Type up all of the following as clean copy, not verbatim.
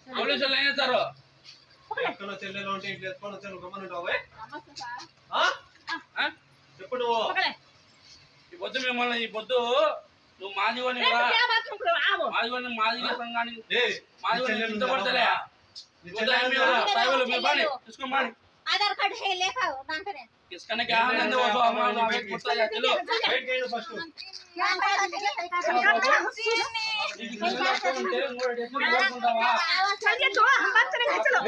పోలీసులు ఏం చేస్తారు? ఎక్కడో చెల్లెలో ఉంటే ఇంట్లో ఎత్తుకొని వచ్చాను గమ్మనుంటావు చెప్పు నువ్వు ఈ పొద్దు మిమ్మల్ని ఈ పొద్దు నువ్వు మాదిగోని మాదిగోని మాదిగ సంఘానికి మాదిగోని ఇంతపడతలే తీసుకోమని आधार कार्ड है लेखा मानते किसकने क्या आनंद वो तो हमारा वेट करता है चलो వెయిట్ చేయండి ఫస్ట్ चलिए तो हम बात करेंगे चलो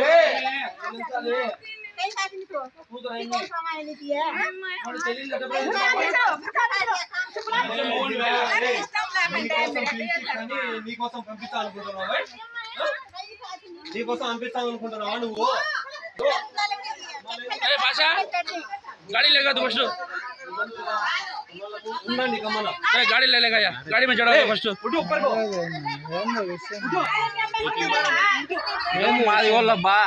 నీకోసం పంపిస్తానుకుంటున్నావా నీకోసం పంపిస్తానుకుంటున్నావా నువ్వు भाषा गाड़ी लेगा तो फर्स्ट गाड़ी ले लेगा यार गाड़ी में चढ़ाओ फर्स्ट మాది వాళ్ళబ్బా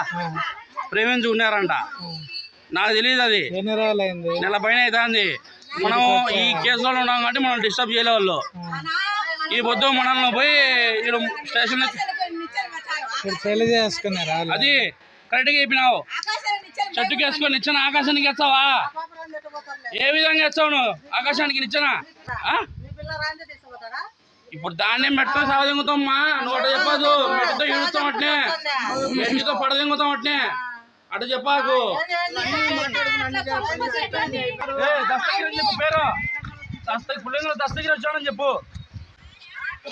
ప్రేమించి ఉన్నారంట నాకు తెలియదు అది నెల పైన అవుతుంది మనం ఈ కేసులో ఉన్నాం కాబట్టి మనం డిస్టర్బ్ చేయలే వాళ్ళు ఈ పొద్దు మనల్ని పోయి స్టేషన్ చేసుకున్నారా అది కరెక్ట్గా చెప్పినావు చెట్టుకి వేసుకొని నిచ్చిన ఆకాశానికి ఎచ్చావా ఏ విధంగా ఎచ్చావు నువ్వు ఆకాశానికి నిచ్చిన ఇప్పుడు దాన్నే మెట్ట సావదింగుతామ్మా నువ్వు అట్ట చెప్పదు మెట్టతో ఈడుస్తాం అట్నే మెట్టితో పడదింగుతాం అట్నే అట చెప్పాకు చెప్పు పేరు పుల్లేంద్ర దస్తగిరి వచ్చాడని చెప్పు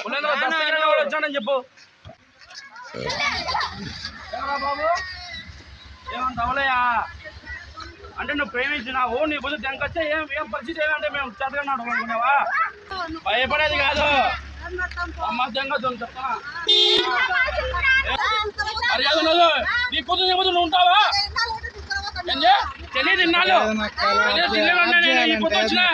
పుల్లేంద్ర దస్తగిరి వచ్చాడని చెప్పు బాబు ఏమంటావులేయా అంటే నువ్వు ప్రేమించినావు నీ బుద్ధి తెంకొచ్చా ఏం పరిస్థితి ఏమంటే మేము చదవన్నాడు అనుకున్నావా భయపడేది కాదు అమ్మ తెంగొద్దు చెప్తా మర్యాద ఉండదు నీ కూతురు చెప్పదు నువ్వు ఉంటావా తెలియదు తిన్నాను తెలియదు తిన్నాను ఈ పొద్దు వచ్చినా